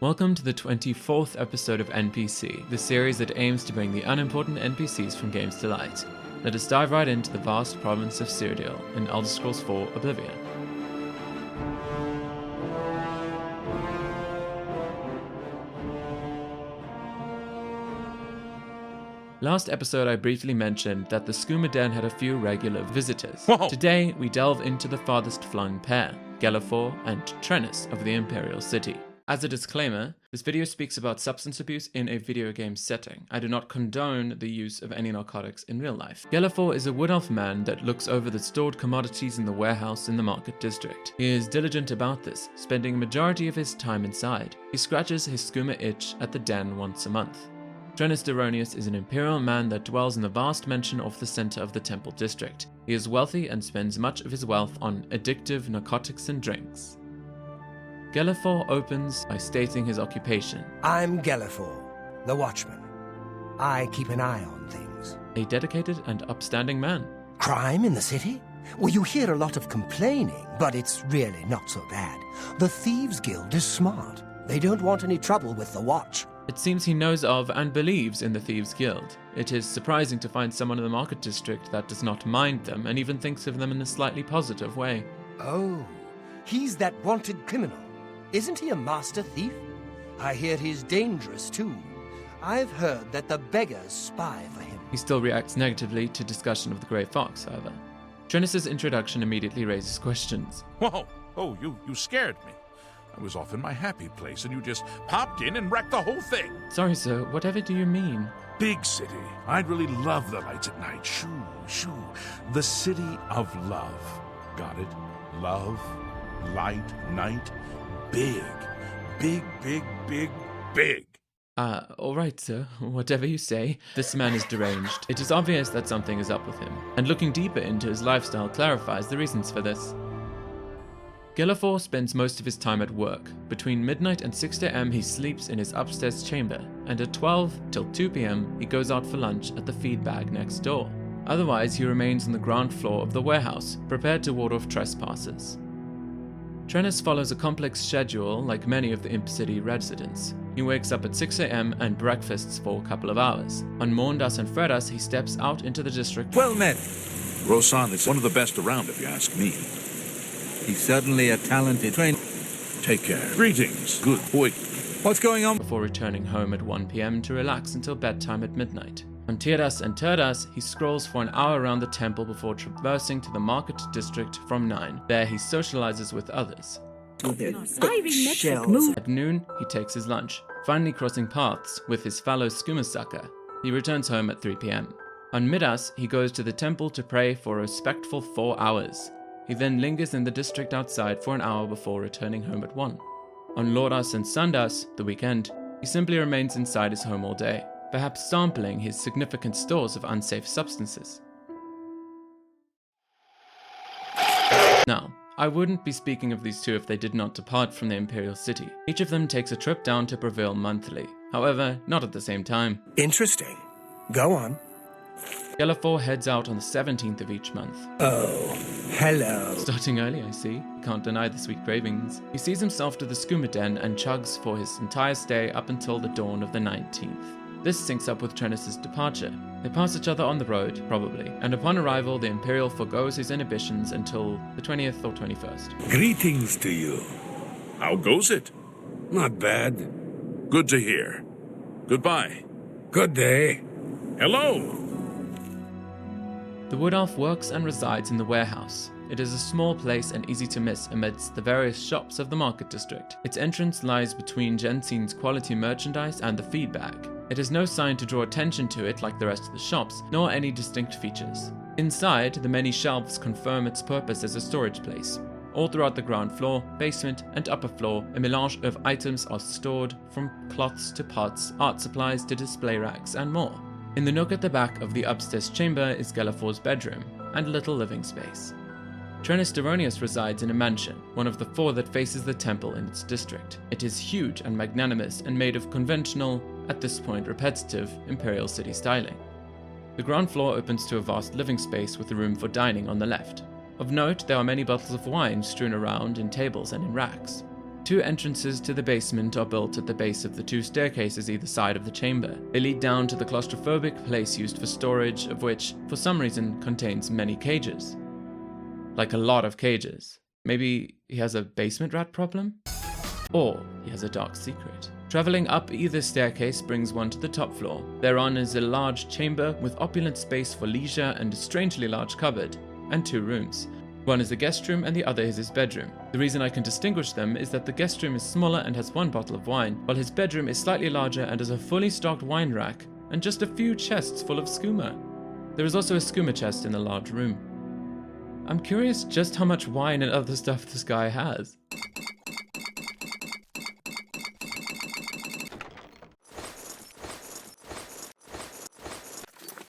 Welcome to the 24th episode of NPSee, the series that aims to bring the unimportant NPCs from games to light. Let us dive right into the vast province of Cyrodiil in Elder Scrolls 4 Oblivion. Last episode I briefly mentioned that the Skooma Den had a few regular visitors. Whoa. Today we delve into the farthest flung pair, Gelephor and Trenus of the Imperial City. As a disclaimer, this video speaks about substance abuse in a video game setting. I do not condone the use of any narcotics in real life. Gelephor is a wood elf man that looks over the stored commodities in the warehouse in the market district. He is diligent about this, spending a majority of his time inside. He scratches his skooma itch at the den once a month. Trenus Deronius is an imperial man that dwells in the vast mansion off the center of the temple district. He is wealthy and spends much of his wealth on addictive narcotics and drinks. Gelephor opens by stating his occupation. I'm Gelephor, the Watchman. I keep an eye on things. A dedicated and upstanding man. Crime in the city? Well, you hear a lot of complaining, but it's really not so bad. The Thieves Guild is smart. They don't want any trouble with the Watch. It seems he knows of and believes in the Thieves Guild. It is surprising to find someone in the market district that does not mind them and even thinks of them in a slightly positive way. Oh, he's that wanted criminal. Isn't he a master thief? I hear he's dangerous too. I've heard that the beggars spy for him. He still reacts negatively to discussion of the Grey Fox, however. Trenus' introduction immediately raises questions. Whoa! Oh, you scared me. I was off in my happy place and you just popped in and wrecked the whole thing. Sorry, sir, whatever do you mean? Big city. I'd really love the lights at night. Shoo, shoo. The city of love. Got it? Love, light, night. Big. Big, big, big, big. Alright, sir. Whatever you say. This man is deranged. It is obvious that something is up with him, and looking deeper into his lifestyle clarifies the reasons for this. Gelephor spends most of his time at work. Between midnight and 6 AM he sleeps in his upstairs chamber, and at 12 till 2 PM he goes out for lunch at the feed bag next door. Otherwise he remains on the ground floor of the warehouse, prepared to ward off trespassers. Trenus follows a complex schedule like many of the Imp City residents. He wakes up at 6 AM and breakfasts for a couple of hours. On Maundas and Fredas he steps out into the district. Well met. Rosan is one of the best around if you ask me. He's certainly a talented trainer. Take care. Greetings. Good boy. What's going on? Before returning home at 1 PM to relax until bedtime at midnight. On Tyrdas and Turdas, he scrolls for an hour around the temple before traversing to the market district from 9. There he socializes with others. At noon, he takes his lunch, finally crossing paths with his fellow skooma sucker. He returns home at 3 PM. On Midas, he goes to the temple to pray for a respectful 4 hours. He then lingers in the district outside for an hour before returning home at 1. On Loras and Sundas, the weekend, he simply remains inside his home all day, perhaps sampling his significant stores of unsafe substances. Now, I wouldn't be speaking of these two if they did not depart from the Imperial City. Each of them takes a trip down to Prevail monthly, however, not at the same time. Interesting. Go on. Gelephor heads out on the 17th of each month. Oh, hello. Starting early, I see. Can't deny the sweet cravings. He sees himself to the Skooma Den and chugs for his entire stay up until the dawn of the 19th. This syncs up with Trenus' departure. They pass each other on the road, probably, and upon arrival the Imperial forgoes his inhibitions until the 20th or 21st. Greetings to you. How goes it? Not bad. Good to hear. Goodbye. Good day. Hello. The Wood Elf works and resides in the warehouse. It is a small place and easy to miss amidst the various shops of the market district. Its entrance lies between Jensen's quality merchandise and the feed bag. It has no sign to draw attention to it like the rest of the shops, nor any distinct features. Inside, the many shelves confirm its purpose as a storage place. All throughout the ground floor, basement, and upper floor, a melange of items are stored, from cloths to pots, art supplies to display racks, and more. In the nook at the back of the upstairs chamber is Gelephor's bedroom, and a little living space. Trenus Deronius resides in a mansion, one of the 4 that faces the temple in its district. It is huge and magnanimous and made of conventional, at this point repetitive, Imperial City styling. The ground floor opens to a vast living space with a room for dining on the left. Of note, there are many bottles of wine strewn around in tables and in racks. 2 entrances to the basement are built at the base of the 2 staircases either side of the chamber. They lead down to the claustrophobic place used for storage, of which, for some reason, contains many cages. Like a lot of cages. Maybe he has a basement rat problem? Or he has a dark secret. Traveling up either staircase brings one to the top floor. Thereon is a large chamber with opulent space for leisure and a strangely large cupboard, and 2 rooms. One is the guest room and the other is his bedroom. The reason I can distinguish them is that the guest room is smaller and has 1 bottle of wine, while his bedroom is slightly larger and has a fully stocked wine rack and just a few chests full of skooma. There is also a skooma chest in the large room. I'm curious just how much wine and other stuff this guy has.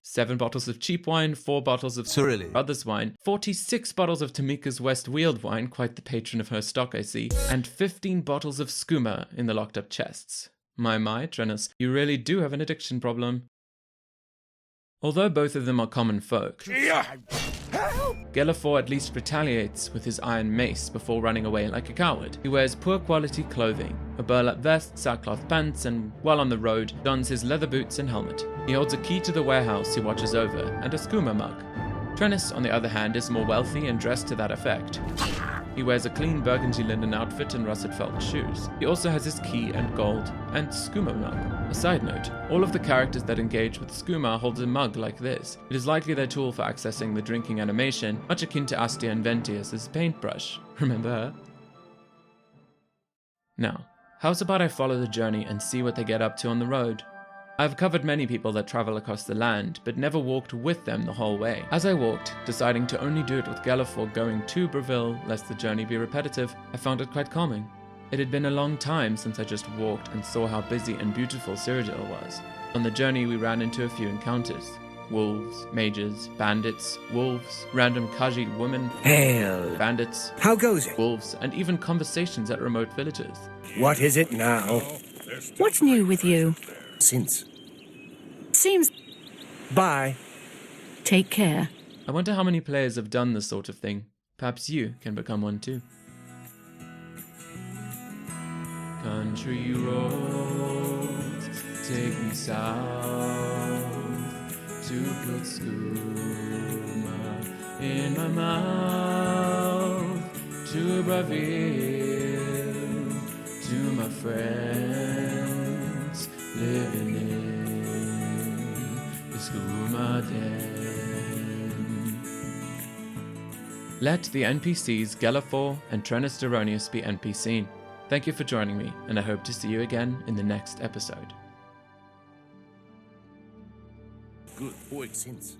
Seven bottles of cheap wine, 4 bottles of Brothers wine, 46 bottles of Tamika's West Weald wine, quite the patron of her stock I see, and 15 bottles of skooma in the locked up chests. My, Trenus, you really do have an addiction problem. Although both of them are common folk, Gelephor at least retaliates with his iron mace before running away like a coward. He wears poor quality clothing, a burlap vest, sackcloth pants, and while on the road, dons his leather boots and helmet. He holds a key to the warehouse he watches over, and a skooma mug. Trenus, on the other hand, is more wealthy and dressed to that effect. He wears a clean burgundy linen outfit and russet felt shoes. He also has his key and gold and skooma mug. A side note, all of the characters that engage with skooma hold a mug like this. It is likely their tool for accessing the drinking animation, much akin to Astia and Ventius's paintbrush. Remember her? Now, how's about I follow the journey and see what they get up to on the road? I've covered many people that travel across the land, but never walked with them the whole way. As I walked, deciding to only do it with Gelephor going to Breville, lest the journey be repetitive, I found it quite calming. It had been a long time since I just walked and saw how busy and beautiful Cyrodiil was. On the journey we ran into a few encounters. Wolves, mages, bandits, wolves, random Khajiit women, Hail! bandits, How goes it? wolves, and even conversations at remote villages. What is it now? What's new with you? Since. Seems... Bye. Take care. I wonder how many players have done this sort of thing. Perhaps you can become one too. Country roads take me south to put skooma in my mouth, to Breville, to my friends living in the skooma den. Let the NPCs Gelephor and Trenus be NPC'd. Thank you for joining me, and I hope to see you again in the next episode. Good point. Since.